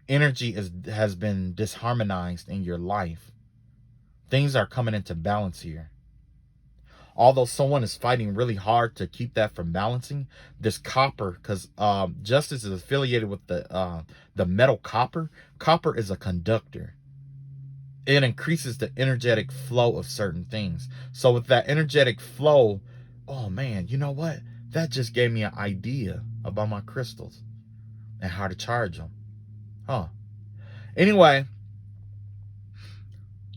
energy has been disharmonized in your life. Things are coming into balance here. Although someone is fighting really hard to keep that from balancing, this copper, because justice is affiliated with the metal copper. Copper is a conductor. It increases the energetic flow of certain things. So with that energetic flow, oh man, you know what? That just gave me an idea about my crystals and how to charge them. Huh. Anyway,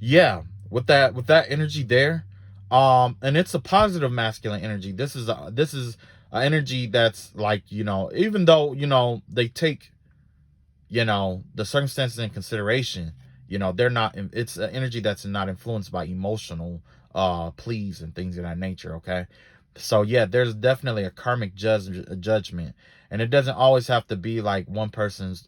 yeah, with that energy there, and it's a positive masculine energy. This is an energy that's like, even though, they take, the circumstances in consideration, they're not, it's an energy that's not influenced by emotional pleas and things of that nature. Okay. So yeah, there's definitely a karmic judgment, and it doesn't always have to be like one person's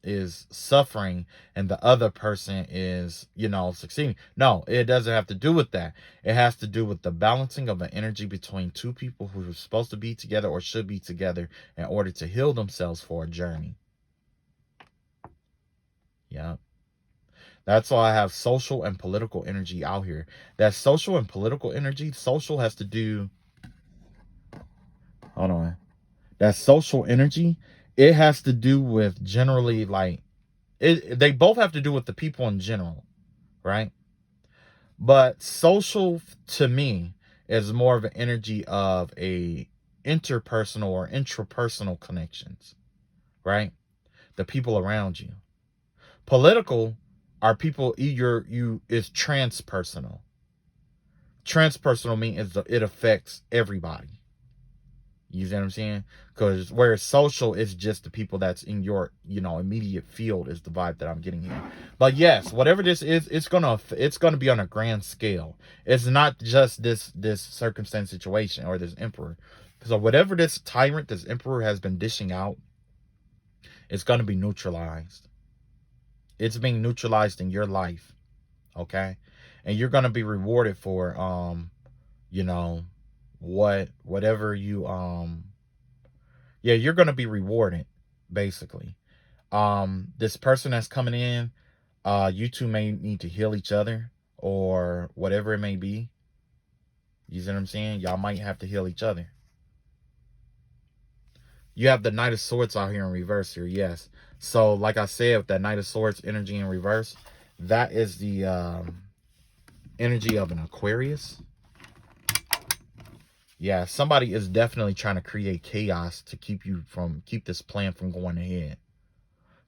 is suffering and the other person is, succeeding. No, it doesn't have to do with that. It has to do with the balancing of an energy between two people who are supposed to be together or should be together in order to heal themselves for a journey. Yeah. That's why I have social and political energy out here. That social and political energy, social has to do, hold on. That social energy, it has to do with generally like, they both have to do with the people in general, right? But social to me is more of an energy of a interpersonal or intrapersonal connections, right? The people around you. Political are people, is transpersonal. Transpersonal means it affects everybody. You see what I'm saying? Because whereas social is just the people that's in your, immediate field is the vibe that I'm getting here. But yes, whatever this is, it's gonna be on a grand scale. It's not just this circumstance situation or this emperor. So whatever this tyrant, this emperor has been dishing out, it's gonna be neutralized. It's being neutralized in your life, okay? And you're gonna be rewarded for, whatever you yeah, you're gonna be rewarded, basically. This person that's coming in, you two may need to heal each other or whatever it may be. You see what I'm saying? Y'all might have to heal each other. You have the Knight of Swords out here in reverse here, yes. So, like I said, with that Knight of Swords energy in reverse, that is the energy of an Aquarius. Yeah, somebody is definitely trying to create chaos to keep this plan from going ahead.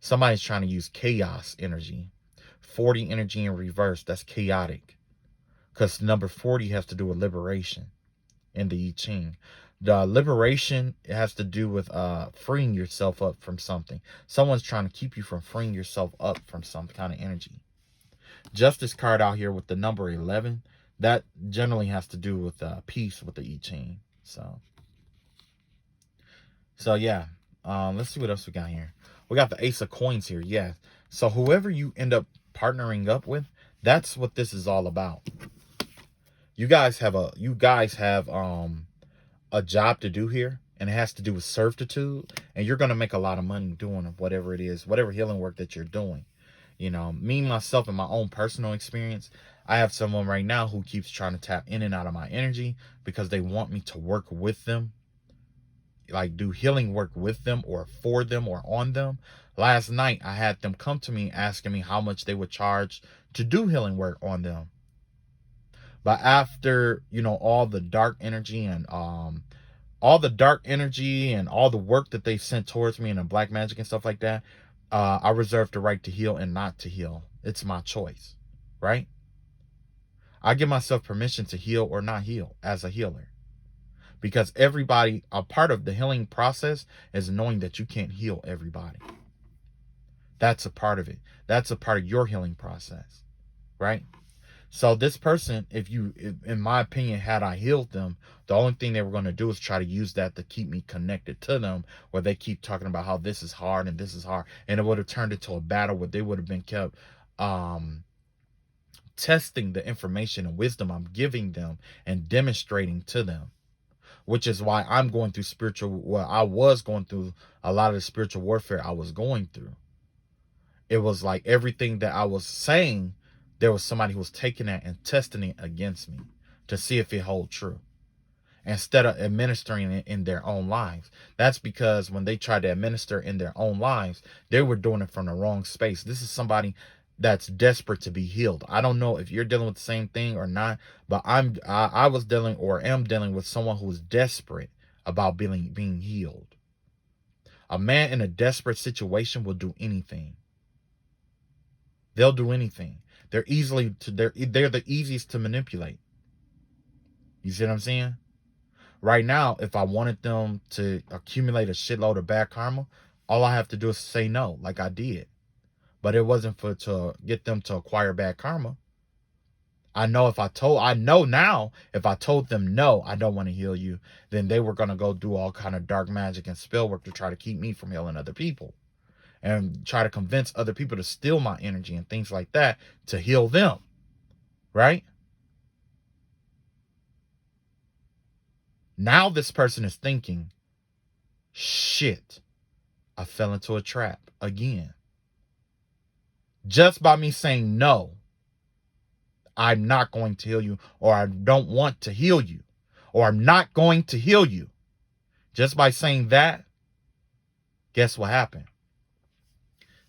Somebody's trying to use chaos energy. 40 energy in reverse, that's chaotic. Because number 40 has to do with liberation in the I Ching. The liberation, it has to do with freeing yourself up from something. Someone's trying to keep you from freeing yourself up from some kind of energy. Justice card out here with the number 11, that generally has to do with peace with the I Ching. So yeah, let's see what else we got here. We got the Ace of Coins here, yeah. So whoever you end up partnering up with, that's what this is all about. You guys have a job to do here, and it has to do with servitude, and you're gonna make a lot of money doing whatever it is, whatever healing work that you're doing. You know, me, myself, in my own personal experience, I have someone right now who keeps trying to tap in and out of my energy because they want me to work with them, like do healing work with them or for them or on them. Last night, I had them come to me asking me how much they would charge to do healing work on them. But after, you know, all the dark energy and all the work that they sent towards me and the black magic and stuff like that, I reserve the right to heal and not to heal. It's my choice, right? I give myself permission to heal or not heal as a healer. Because everybody, a part of the healing process is knowing that you can't heal everybody. That's a part of it. That's a part of your healing process, right? So this person, in my opinion, had I healed them, the only thing they were going to do is try to use that to keep me connected to them, where they keep talking about how this is hard and this is hard. And it would have turned into a battle where they would have been kept testing the information and wisdom I'm giving them and demonstrating to them. Which is why I'm going through I was going through a lot of the spiritual warfare I was going through. It was like everything that I was saying, there was somebody who was taking that and testing it against me to see if it hold true, instead of administering it in their own lives. That's because when they tried to administer in their own lives, they were doing it from the wrong space. This is somebody that's desperate to be healed. I don't know if you're dealing with the same thing or not, but I was dealing or am dealing with someone who is desperate about being healed. A man in a desperate situation will do anything. They'll do anything. They're the easiest to manipulate. You see what I'm saying? Right now, if I wanted them to accumulate a shitload of bad karma, all I have to do is say no, like I did. But it wasn't to get them to acquire bad karma. I know now if I told them no, I don't want to heal you, then they were gonna go do all kind of dark magic and spell work to try to keep me from healing other people, and try to convince other people to steal my energy and things like that to heal them, right? Now this person is thinking, shit, I fell into a trap again. Just by me saying no, I'm not going to heal you, or I don't want to heal you, or I'm not going to heal you. Just by saying that, guess what happened?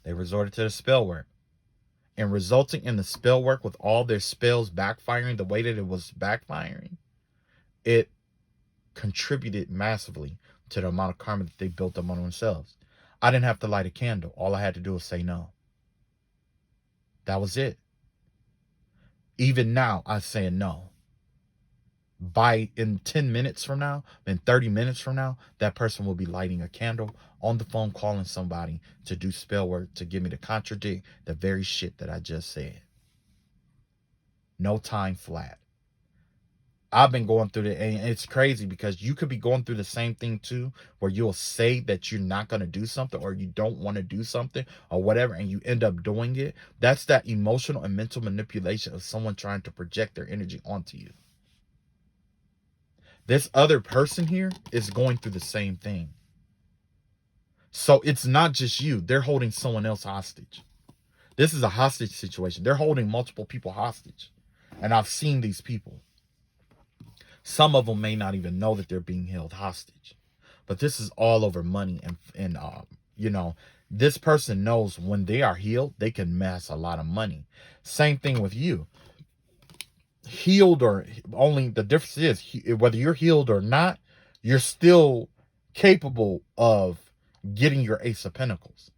They resorted to the spell work. And resulting in the spell work with all their spells backfiring the way that it was backfiring, it contributed massively to the amount of karma that they built up on themselves. I didn't have to light a candle. All I had to do was say no. That was it. Even now, I'm saying no. In 10 minutes from now, in 30 minutes from now, that person will be lighting a candle on the phone, calling somebody to do spell work to get me to contradict the very shit that I just said. No time flat. I've been going through it, and it's crazy because you could be going through the same thing too, where you'll say that you're not going to do something or you don't want to do something or whatever, and you end up doing it. That's that emotional and mental manipulation of someone trying to project their energy onto you. This other person here is going through the same thing. So it's not just you. They're holding someone else hostage. This is a hostage situation. They're holding multiple people hostage. And I've seen these people. Some of them may not even know that they're being held hostage. But this is all over money. And you know, this person knows when they are healed, they can amass a lot of money. Same thing with you. Healed or only, the difference is whether you're healed or not, you're still capable of getting your Ace of Pentacles.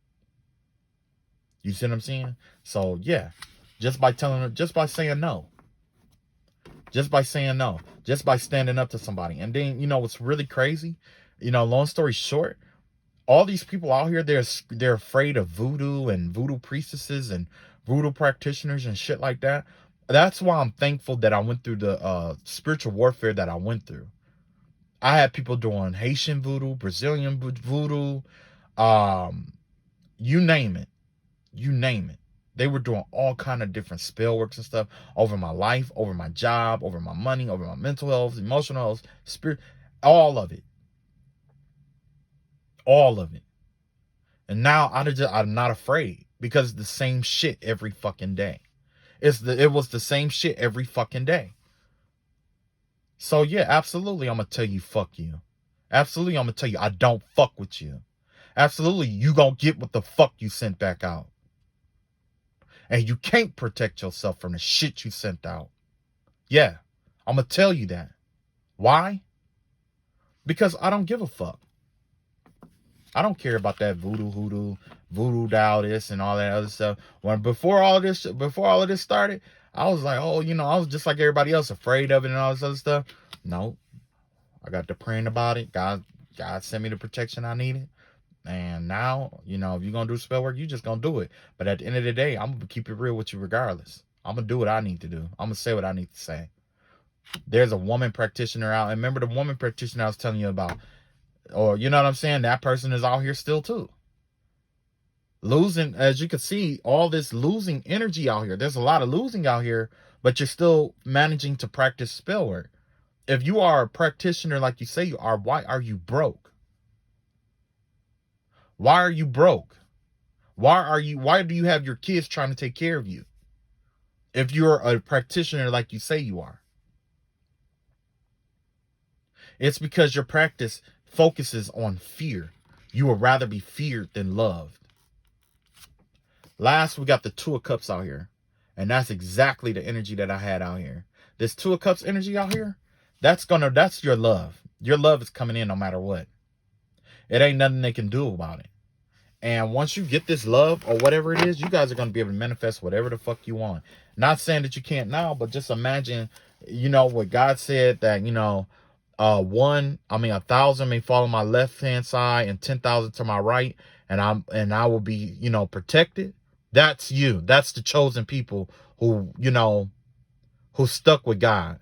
You see what I'm saying? So yeah, just by saying no, just by standing up to somebody. And then, you know, what's really crazy, you know, long story short, all these people out here, they're afraid of voodoo and voodoo priestesses and voodoo practitioners and shit like that. That's why I'm thankful that I went through the spiritual warfare that I went through. I had people doing Haitian voodoo, Brazilian voodoo, you name it. You name it. They were doing all kind of different spell works and stuff over my life, over my job, over my money, over my mental health, emotional health, spirit, all of it. All of it. And now I'm not afraid because it's the same shit every fucking day. It was the same shit every fucking day. So yeah, absolutely, I'm gonna tell you fuck you. Absolutely, I'm gonna tell you I don't fuck with you. Absolutely, you gonna get what the fuck you sent back out. And you can't protect yourself from the shit you sent out. Yeah, I'm gonna tell you that. Why? Because I don't give a fuck. I don't care about that voodoo doll this and all that other stuff. Before all of this started, I was like, oh, you know, I was just like everybody else, afraid of it and all this other stuff. No, I got to praying about it. God sent me the protection I needed. And now, you know, if you're going to do spell work, you just going to do it. But at the end of the day, I'm going to keep it real with you regardless. I'm going to do what I need to do. I'm going to say what I need to say. There's a woman practitioner out. And remember the woman practitioner I was telling you about? Or, you know what I'm saying? That person is out here still too. Losing, as you can see, all this losing energy out here. There's a lot of losing out here, but you're still managing to practice spell work. If you are a practitioner like you say you are, why are you broke? Why are you broke? Why do you have your kids trying to take care of you? If you're a practitioner like you say you are. It's because your practice focuses on fear. You would rather be feared than loved. Last, we got the Two of Cups out here. And that's exactly the energy that I had out here. This Two of Cups energy out here, that's your love. Your love is coming in no matter what. It ain't nothing they can do about it. And once you get this love or whatever it is, you guys are going to be able to manifest whatever the fuck you want. Not saying that you can't now, but just imagine, you know, what God said that, you know, 1,000 may fall on my left hand side and 10,000 to my right, and I will be, you know, protected. That's you. That's the chosen people who, you know, who stuck with God.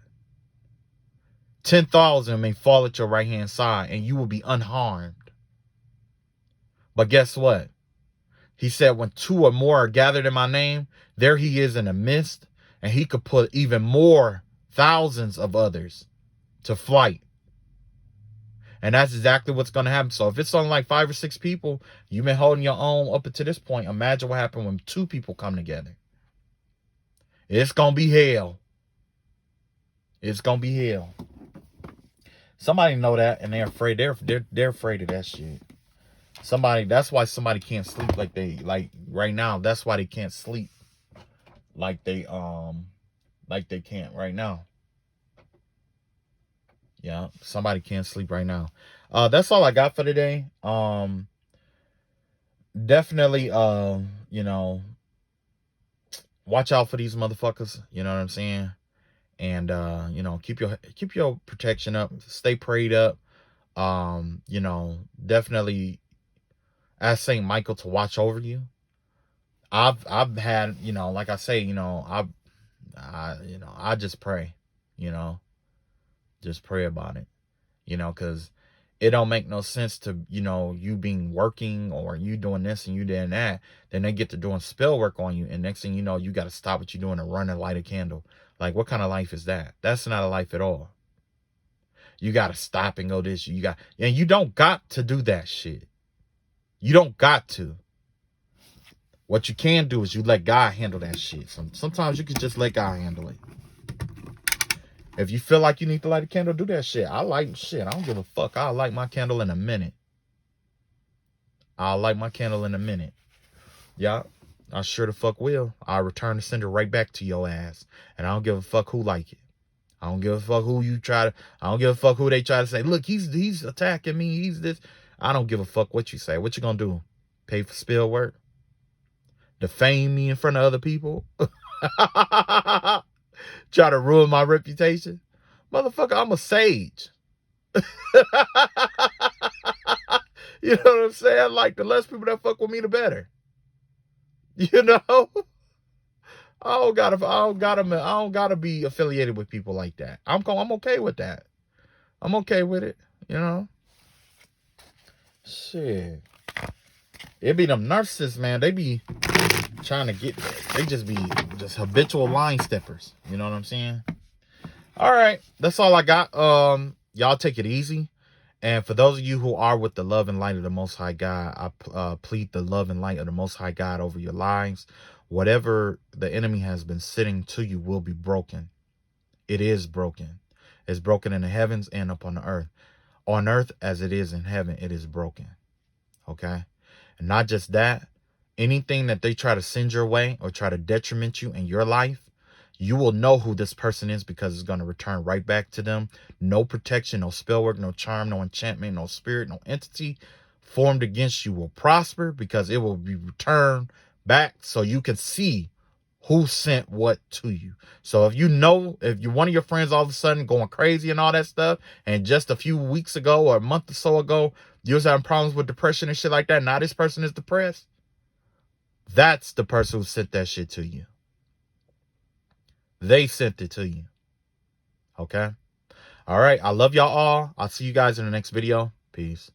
10,000 may fall at your right hand side and you will be unharmed. But guess what? He said, when two or more are gathered in my name, there he is in the midst, and he could put even more thousands of others to flight. And that's exactly what's going to happen. So if it's only like 5 or 6 people, you've been holding your own up until this point. Imagine what happened when 2 people come together. It's going to be hell. It's going to be hell. Somebody know that, and they're afraid. They're afraid of that shit. That's why somebody can't sleep like right now. That's why they can't sleep like they can't right now. Yeah, somebody can't sleep right now. That's all I got for today. Definitely, you know, watch out for these motherfuckers. You know what I'm saying? And you know, keep your protection up. Stay prayed up. You know, definitely ask Saint Michael to watch over you. I've had, you know, like I say, you know, I just pray, you know, just pray about it, you know, because it don't make no sense to, you know, you being working or you doing this and you doing that. Then they get to doing spell work on you. And next thing you know, you got to stop what you're doing and run and light a candle. Like, what kind of life is that? That's not a life at all. You got to stop and go this. And you don't got to do that shit. You don't got to. What you can do is you let God handle that shit. Sometimes you can just let God handle it. If you feel like you need to light a candle, do that shit. I don't give a fuck. I'll light my candle in a minute. Yeah, I sure the fuck will. I'll return the sender right back to your ass. And I don't give a fuck who like it. I don't give a fuck who I don't give a fuck who they try to say, look, he's attacking me. He's this. I don't give a fuck what you say. What you gonna do? Pay for spill work? Defame me in front of other people? Try to ruin my reputation? Motherfucker, I'm a sage. You know what I'm saying? Like, the less people that fuck with me, the better. You know? I don't gotta be affiliated with people like that. I'm okay with that. I'm okay with it, you know? Shit. It be them narcissists, man. They be trying to get there. They just be habitual line steppers. You know what I'm saying? All right. That's all I got. Y'all take it easy. And for those of you who are with the love and light of the Most High God, I plead the love and light of the Most High God over your lives. Whatever the enemy has been sitting to you will be broken. It is broken. It's broken in the heavens and upon the earth. On earth as it is in heaven, it is broken. Okay? And not just that, anything that they try to send your way or try to detriment you in your life, you will know who this person is because it's going to return right back to them. No protection, no spell work, no charm, no enchantment, no spirit, no entity formed against you will prosper because it will be returned back so you can see who sent what to you. So if you're one of your friends all of a sudden going crazy and all that stuff, and just a few weeks ago or a month or so ago, you was having problems with depression and shit like that, now this person is depressed, that's the person who sent that shit to you. They sent it to you. Okay? All right. I love y'all all. I'll see you guys in the next video. Peace.